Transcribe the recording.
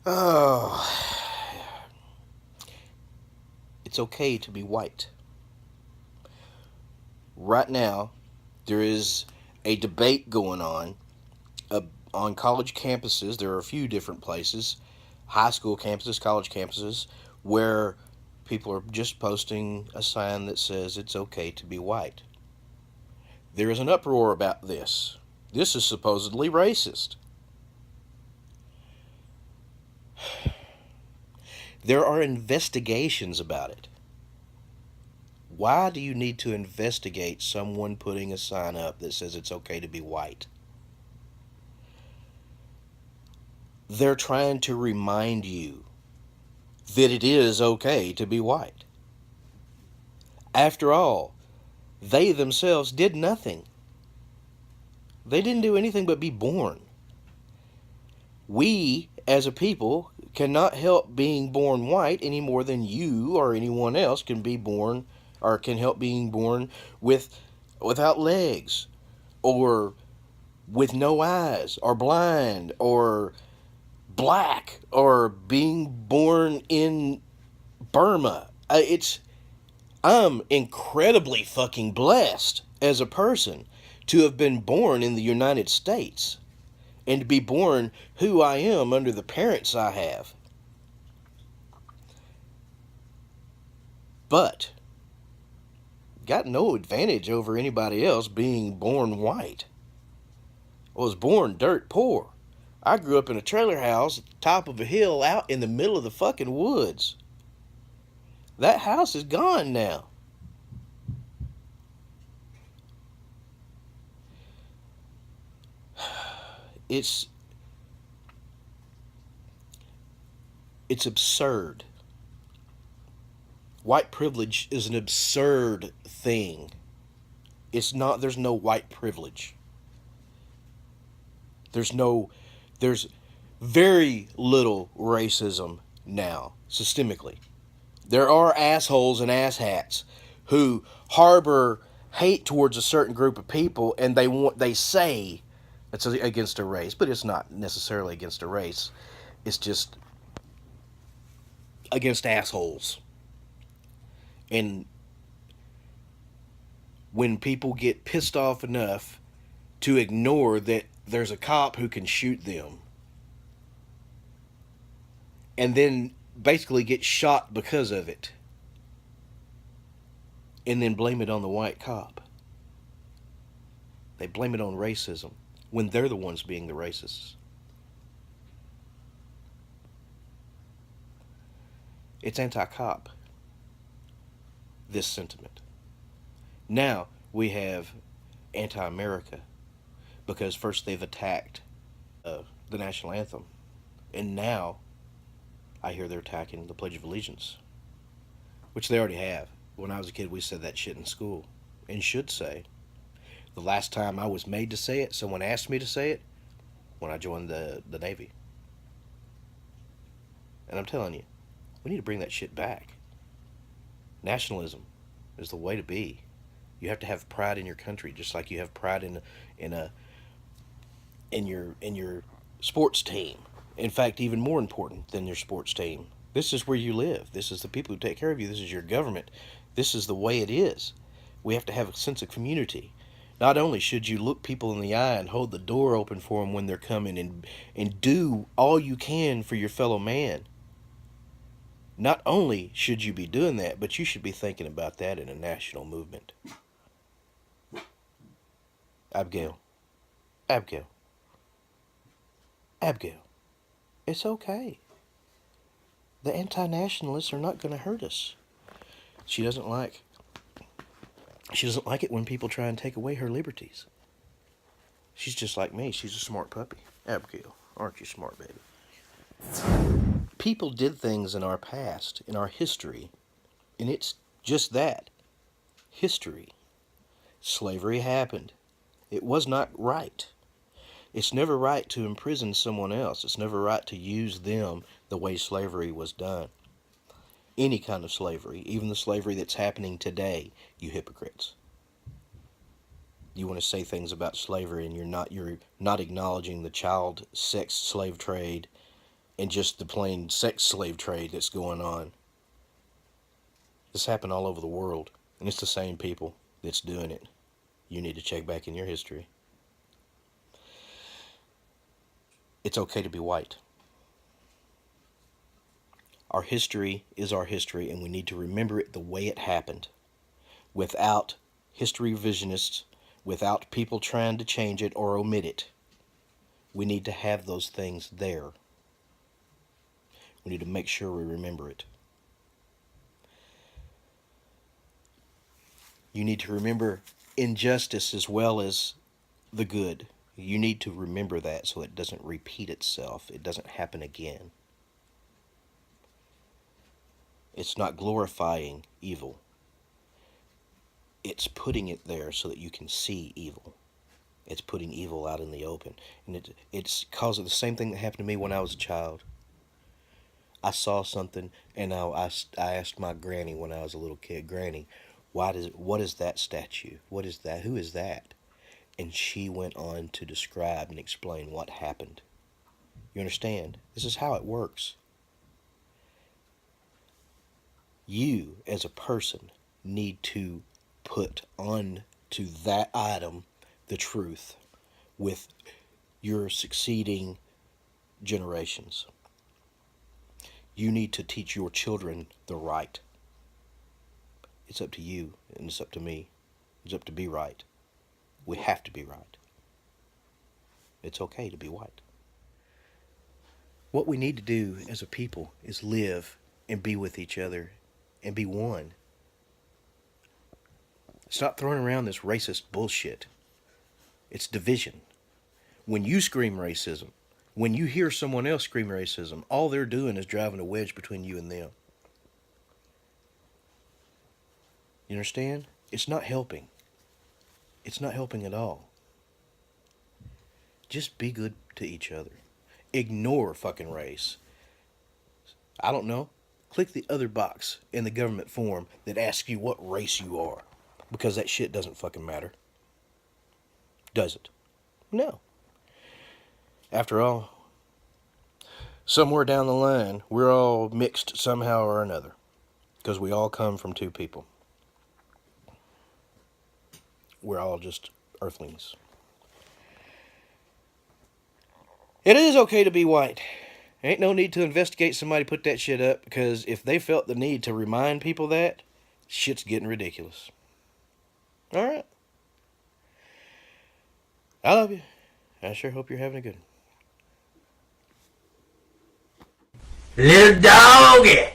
Oh, it's okay to be white. Right now, there is a debate going uh, on college campuses. There are a few different places, high school campuses, college campuses, where people are just posting a sign that says it's okay to be white. There is an uproar about this. This is supposedly racist. There are investigations about it. Why do you need to investigate someone putting a sign up that says it's okay to be white? They're trying to remind you that it is okay to be white. After all, they themselves did nothing. They didn't do anything but be born. We, as a people, cannot help being born white any more than you or anyone else can be born or can help being born without legs or with no eyes or blind or black or being born in Burma. I'm incredibly fucking blessed as a person to have been born in the United States and to be born who I am under the parents I have. But got no advantage over anybody else being born white. I was born dirt poor. I grew up in a trailer house at the top of a hill out in the middle of the fucking woods. That house is gone now. It's it's absurd. White privilege is an absurd thing. It's not there's no white privilege. There's very little racism now, systemically. There are assholes and asshats who harbor hate towards a certain group of people and they say it's against a race, but it's not necessarily against a race. It's just against assholes. And when people get pissed off enough to ignore that there's a cop who can shoot them and then basically get shot because of it and then blame it on the white cop. They blame it on racism when they're the ones being the racists. It's anti-cop, this sentiment. Now we have anti-America because first they've attacked the national anthem, and now I hear they're attacking the Pledge of Allegiance, which they already have. When I was a kid, we said that shit in school, and should say. The last time I was made to say it, someone asked me to say it when I joined the Navy. And I'm telling you, we need to bring that shit back. Nationalism is the way to be. You have to have pride in your country, just like you have pride in your sports team. In fact, even more important than your sports team. This is where you live. This is the people who take care of you. This is your government. This is the way it is. We have to have a sense of community. Not only should you look people in the eye and hold the door open for them when they're coming and do all you can for your fellow man. Not only should you be doing that, but you should be thinking about that in a national movement. Abigail. Abigail. Abigail. It's okay. The anti-nationalists are not going to hurt us. She doesn't like it when people try and take away her liberties. She's just like me. She's a smart puppy. Abigail, aren't you smart, baby? People did things in our past, in our history, and it's just that. History. Slavery happened. It was not right. It's never right to imprison someone else. It's never right to use them the way slavery was done. Any kind of slavery, even the slavery that's happening today, you hypocrites. You want to say things about slavery and you're not acknowledging the child sex slave trade, and just the plain sex slave trade that's going on. This happened all over the world, and it's the same people that's doing it. You need to check back in your history. It's okay to be white. Our history is our history, and we need to remember it the way it happened, without history revisionists, without people trying to change it or omit it. We need to have those things there. We need to make sure we remember it. You need to remember injustice as well as the good. You need to remember that so it doesn't repeat itself. It doesn't happen again. It's not glorifying evil. It's putting it there so that you can see evil. It's putting evil out in the open. And it's causing the same thing that happened to me when I was a child. I saw something, and I asked my granny when I was a little kid, Granny, what is that statue? What is that? Who is that? And she went on to describe and explain what happened. You understand? This is how it works. You, as a person, need to put on to that item the truth with your succeeding generations. You need to teach your children the right. It's up to you, and it's up to me. It's up to be right. We have to be right. It's okay to be white. What we need to do as a people is live and be with each other and be one. Stop throwing around this racist bullshit. It's division. When you scream racism, when you hear someone else scream racism, all they're doing is driving a wedge between you and them. You understand? It's not helping. It's not helping at all. Just be good to each other. Ignore fucking race. I don't know. Click the other box in the government form that asks you what race you are. Because that shit doesn't fucking matter. Does it? No. After all, somewhere down the line, we're all mixed somehow or another. Because we all come from two people. We're all just earthlings. It is okay to be white. Ain't no need to investigate somebody put that shit up, because if they felt the need to remind people that, shit's getting ridiculous. Alright. I love you. I sure hope you're having a good one. Lil Doggy!